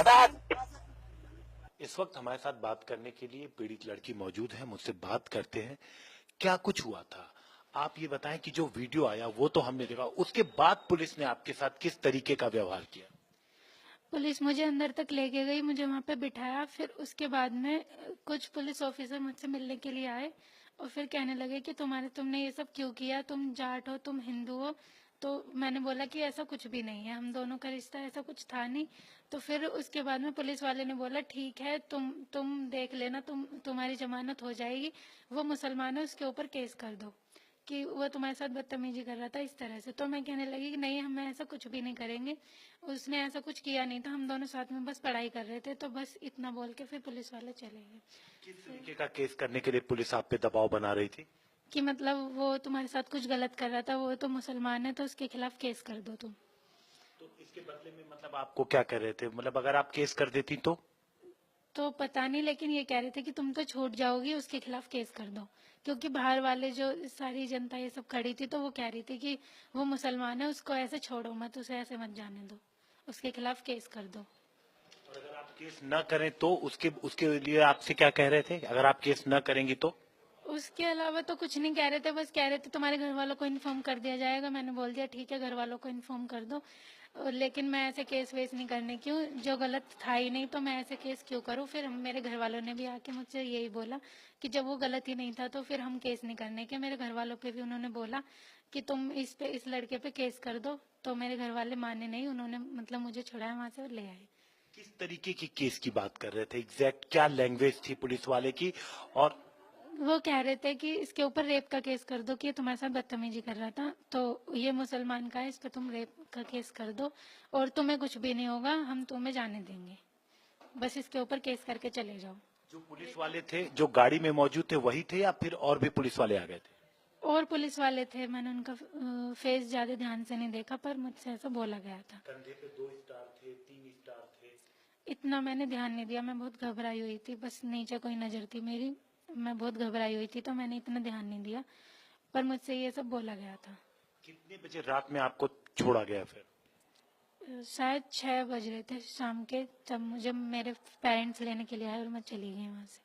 इस वक्त हमारे साथ बात करने के लिए पीड़ित लड़की मौजूद है, मुझसे बात करते हैं। क्या कुछ हुआ था, आप ये बताएं कि जो वीडियो आया वो तो हमने देखा, उसके बाद पुलिस ने आपके साथ किस तरीके का व्यवहार किया? पुलिस मुझे अंदर तक लेके गई, मुझे वहां पे बिठाया। फिर उसके बाद में कुछ पुलिस ऑफिसर मुझसे मिलने के लिए आए और फिर कहने लगे कि तुमने ये सब क्यों किया, तुम जाट हो, तुम हिंदू हो। तो मैंने बोला कि ऐसा कुछ भी नहीं है, हम दोनों का रिश्ता ऐसा कुछ था नहीं। तो फिर उसके बाद में पुलिस वाले ने बोला ठीक है, तुम देख लेना, तुम्हारी जमानत हो जाएगी, वो मुसलमान है, उसके ऊपर केस कर दो कि वो तुम्हारे साथ बदतमीजी कर रहा था इस तरह से। तो मैं कहने लगी कि नहीं, हम ऐसा कुछ भी नहीं करेंगे, उसने ऐसा कुछ किया नहीं था, हम दोनों साथ में बस पढ़ाई कर रहे थे। तो बस इतना बोल के फिर पुलिस वाले चले गए। किस तरीके का केस करने के लिए पुलिस आप पे दबाव बना रही थी? कि मतलब वो तुम्हारे साथ कुछ गलत कर रहा था, वो तो मुसलमान है, तो उसके खिलाफ केस कर दो तुम। तो इसके बदले में मतलब आपको क्या कर रहे थे, मतलब अगर आप केस कर देती तो पता नहीं, लेकिन ये कह रहे थे कि तुम तो छूट जाओगी, उसके खिलाफ केस कर दो। क्योंकि बाहर वाले जो सारी जनता ये सब खड़ी थी, तो वो कह रही थी कि वो मुसलमान है, उसको ऐसे छोड़ो मत, उसे ऐसे मत जाने दो, उसके खिलाफ केस कर दो। और अगर आप केस न करें तो उसके उसके लिए आपसे क्या कह रहे थे, अगर आप केस न करेंगी तो? उसके अलावा तो कुछ नहीं कह रहे थे, बस कह रहे थे तुम्हारे घर वालों को इन्फॉर्म कर दिया जाएगा। मैंने बोल दिया ठीक है, घर वालों को इन्फॉर्म कर दो। लेकिन मैं ऐसे केस वेस नहीं करने क्यों, जो गलत था ही नहीं तो मैं ऐसे केस क्यों करूं। फिर मेरे घर वालों ने भी आके मुझसे यही बोला कि जब वो गलत ही नहीं था तो फिर हम केस नहीं करने के। मेरे घर वालों पे भी उन्होंने बोला कि तुम इस लड़के पे केस कर दो। तो मेरे घर वाले माने नहीं, उन्होंने मतलब मुझे छुड़ाया वहां से और ले आए। किस तरीके की केस की बात कर रहे थे, एग्जैक्ट क्या लैंग्वेज थी पुलिस वाले की? और वो कह रहे थे कि इसके ऊपर रेप का केस कर दो, कि ये तुम्हारे साथ बदतमीजी कर रहा था, तो ये मुसलमान का है, इस पे तुम रेप का केस कर दो और तुम्हें कुछ भी नहीं होगा, हम तुम्हें जाने देंगे, बस इसके ऊपर केस करके चले जाओ। जो पुलिस वाले थे जो गाड़ी में मौजूद थे वही थे या फिर और भी पुलिस वाले आ गए थे? और पुलिस वाले थे, मैंने उनका फेस ज्यादा ध्यान से नहीं देखा, पर मुझसे ऐसा बोला गया था। कंधे पे 2 स्टार थे, 3 स्टार थे? इतना मैंने ध्यान नहीं दिया, मैं बहुत घबराई हुई थी, बस नीचे कोई नजर थी मेरी, मैं बहुत घबराई हुई थी, तो मैंने इतना ध्यान नहीं दिया, पर मुझसे ये सब बोला गया था। कितने बजे रात में आपको छोड़ा गया फिर? शायद 6 बज रहे थे शाम के, जब मुझे मेरे पेरेंट्स लेने के लिए आए और मैं चली गई वहां से।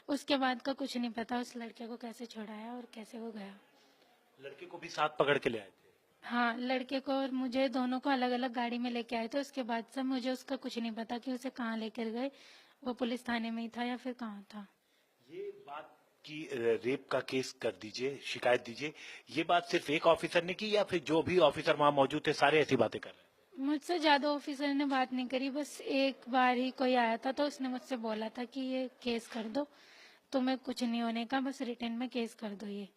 उसके बाद का कुछ नहीं पता, उस लड़के को कैसे छोड़ाया और कैसे वो गया। लड़के को भी साथ पकड़ के ले आए थे? हाँ, लड़के को और मुझे दोनों को अलग अलग गाड़ी में लेके आए थे। उसके बाद से मुझे उसका कुछ नहीं पता कि उसे कहाँ लेकर गए, वो पुलिस थाने में ही था या फिर कहाँ था। ये बात की रेप का केस कर दीजिए, शिकायत दीजिए, ये बात सिर्फ एक ऑफिसर ने की या फिर जो भी ऑफिसर वहां मौजूद थे सारे ऐसी बातें कर रहे हैं? मुझसे ज्यादा ऑफिसर ने बात नहीं करी, बस एक बार ही कोई आया था, तो उसने मुझसे बोला था कि ये केस कर दो, तुम्हें कुछ नहीं होने का, बस रिटर्न में केस कर दो ये।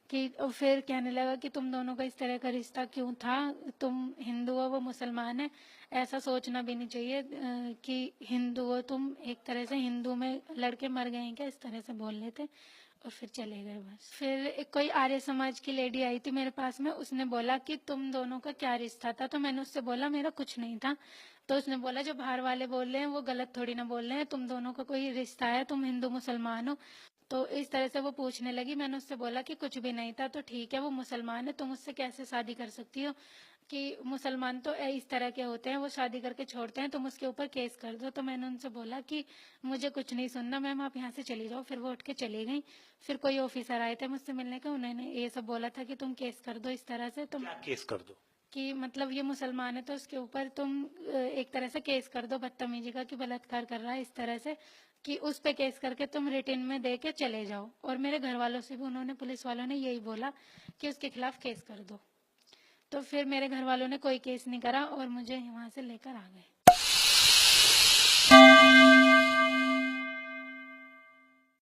कि और फिर कहने लगा कि तुम दोनों का इस तरह का रिश्ता क्यों था, तुम हिंदू हो, वो मुसलमान है, ऐसा सोचना भी नहीं चाहिए कि हिंदू हो तुम, एक तरह से हिंदू में लड़के मर गए हैं क्या, इस तरह से बोल रहे थे। और फिर चले गए बस। फिर एक कोई आर्य समाज की लेडी आई थी मेरे पास में, उसने बोला कि तुम दोनों का क्या रिश्ता था, तो मैंने उससे बोला मेरा कुछ नहीं था। तो उसने बोला जो बाहर वाले बोल रहे हैं वो गलत थोड़ी ना बोल रहे हैं, तुम दोनों का कोई रिश्ता है, तुम हिंदू मुसलमान हो। तो इस तरह से वो पूछने लगी, मैंने उससे बोला कि कुछ भी नहीं था। तो ठीक है, वो मुसलमान है, तुम उससे कैसे शादी कर सकती हो, कि मुसलमान तो इस तरह के होते हैं, वो शादी करके छोड़ते हैं, तुम उसके ऊपर केस कर दो। तो मैंने उनसे बोला कि मुझे कुछ नहीं सुनना, मैम आप यहाँ से चली जाओ। फिर वो उठ के चली गई। फिर कोई ऑफिसर आए थे मुझसे मिलने का, उन्होंने ये सब बोला था कि तुम केस कर दो इस तरह से, तुम क्या केस कर दो? कि मतलब ये मुसलमान है तो उसके ऊपर तुम एक तरह से केस कर दो बदतमीजी का, कि बलात्कार कर रहा है इस तरह से, कि उस पे केस करके तुम रिटर्न में दे के चले जाओ। और मेरे घर वालों से भी उन्होंने, पुलिस वालों ने यही बोला कि उसके खिलाफ केस कर दो। तो फिर मेरे घर वालों ने कोई केस नहीं करा और मुझे वहां से लेकर आ गए।